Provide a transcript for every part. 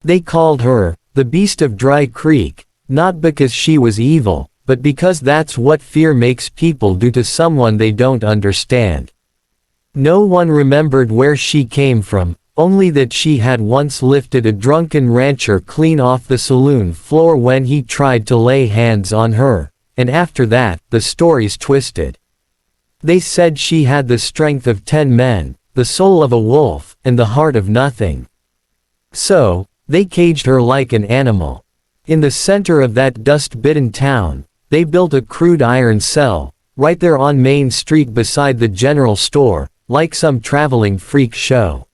They called her, the Beast of Dry Creek, not because she was evil, but because that's what fear makes people do to someone they don't understand. No one remembered where she came from, only that she had once lifted a drunken rancher clean off the saloon floor when he tried to lay hands on her, and after that, the stories twisted. They said she had the strength of 10 men, the soul of a wolf, and the heart of nothing. So, they caged her like an animal. In the center of that dust-bitten town, they built a crude iron cell, right there on Main Street beside the general store, like some traveling freak show.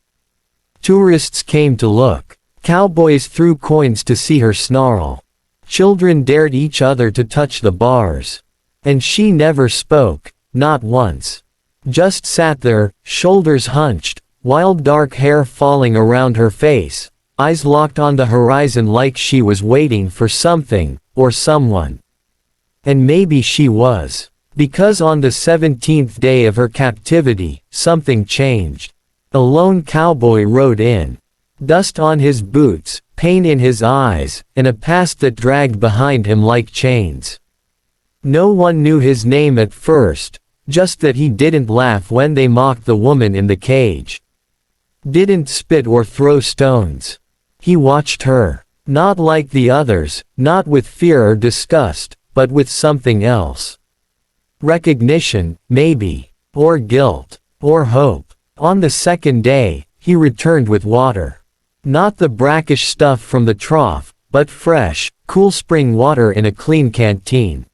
Tourists came to look. Cowboys threw coins to see her snarl. Children dared each other to touch the bars. And she never spoke, not once. Just sat there, shoulders hunched, wild dark hair falling around her face, eyes locked on the horizon like she was waiting for something, or someone. And maybe she was. Because on the 17th day of her captivity, something changed. A lone cowboy rode in. Dust on his boots, pain in his eyes, and a past that dragged behind him like chains. No one knew his name at first, just that he didn't laugh when they mocked the woman in the cage. Didn't spit or throw stones. He watched her. Not like the others, not with fear or disgust, but with something else. Recognition, maybe. Or guilt. Or hope. On the second day, he returned with water. Not the brackish stuff from the trough, but fresh, cool spring water in a clean canteen.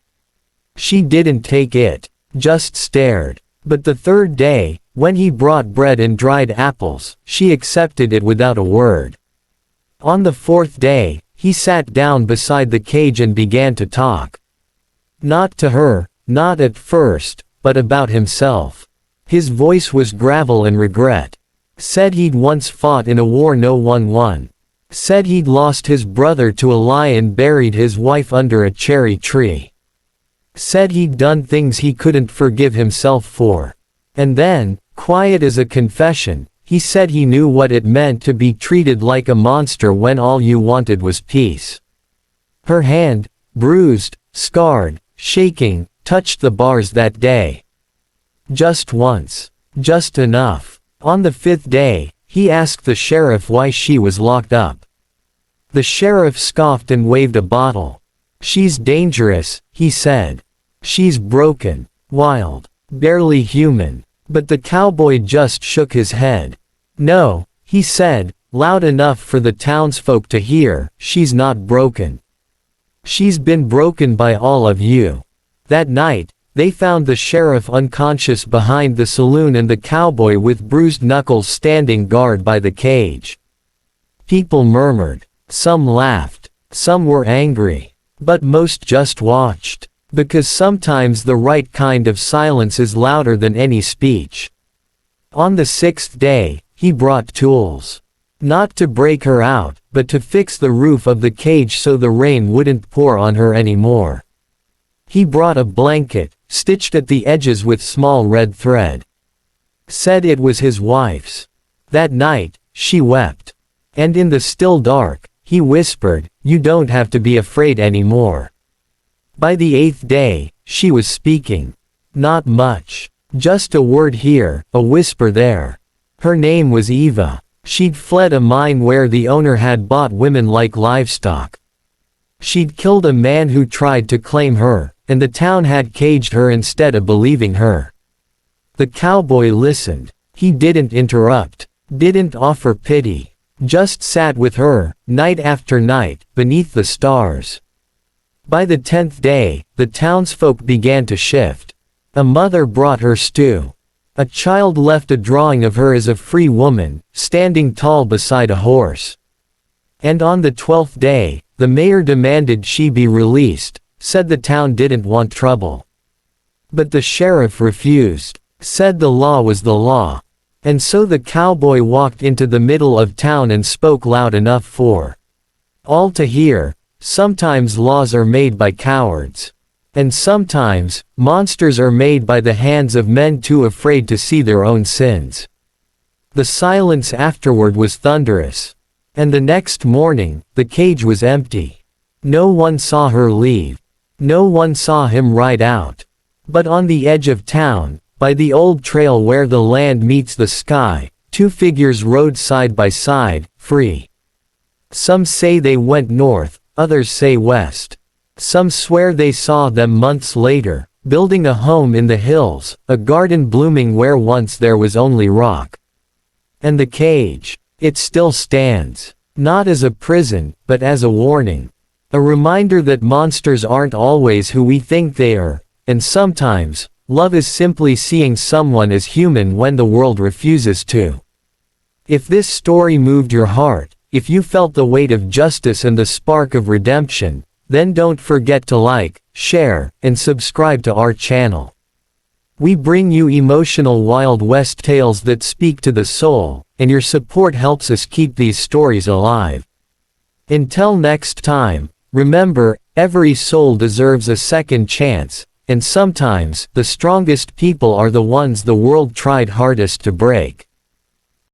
She didn't take it, just stared. But the third day, when he brought bread and dried apples, she accepted it without a word. On the fourth day, he sat down beside the cage and began to talk. Not to her, not at first, but about himself. His voice was gravel and regret. Said he'd once fought in a war no one won. Said he'd lost his brother to a lie and buried his wife under a cherry tree. Said he'd done things he couldn't forgive himself for. And then, quiet as a confession, he said he knew what it meant to be treated like a monster when all you wanted was peace. Her hand, bruised, scarred, shaking, touched the bars that day. Just once. Just enough. On the fifth day, he asked the sheriff why she was locked up. The sheriff scoffed and waved a bottle. She's dangerous, he said. She's broken, wild, barely human. But the cowboy just shook his head. No, he said, loud enough for the townsfolk to hear, she's not broken. She's been broken by all of you. That night, they found the sheriff unconscious behind the saloon and the cowboy with bruised knuckles standing guard by the cage. People murmured. Some laughed. Some were angry. But most just watched. Because sometimes the right kind of silence is louder than any speech. On the sixth day, he brought tools. Not to break her out, but to fix the roof of the cage so the rain wouldn't pour on her anymore. He brought a blanket, stitched at the edges with small red thread. Said it was his wife's. That night, she wept. And in the still dark, he whispered, "You don't have to be afraid anymore." By the eighth day, she was speaking. Not much. Just a word here, a whisper there. Her name was Eva. She'd fled a mine where the owner had bought women like livestock. She'd killed a man who tried to claim her, and the town had caged her instead of believing her. The cowboy listened. He didn't interrupt. Didn't offer pity. Just sat with her, night after night, beneath the stars. By the 10th day, the townsfolk began to shift. A mother brought her stew. A child left a drawing of her as a free woman, standing tall beside a horse. And on the 12th day, the mayor demanded she be released, said the town didn't want trouble. But the sheriff refused, said the law was the law. And so the cowboy walked into the middle of town and spoke loud enough for all to hear. Sometimes laws are made by cowards. And sometimes, monsters are made by the hands of men too afraid to see their own sins. The silence afterward was thunderous. And the next morning, the cage was empty. No one saw her leave. No one saw him ride out. But on the edge of town, by the old trail where the land meets the sky, two figures rode side by side, free. Some say they went north, others say west. Some swear they saw them months later, building a home in the hills, a garden blooming where once there was only rock. And the cage, it still stands. Not as a prison, but as a warning. A reminder that monsters aren't always who we think they are, and sometimes, love is simply seeing someone as human when the world refuses to. If this story moved your heart, if you felt the weight of justice and the spark of redemption, then don't forget to like, share, and subscribe to our channel. We bring you emotional Wild West tales that speak to the soul, and your support helps us keep these stories alive. Until next time, remember, every soul deserves a second chance, and sometimes, the strongest people are the ones the world tried hardest to break.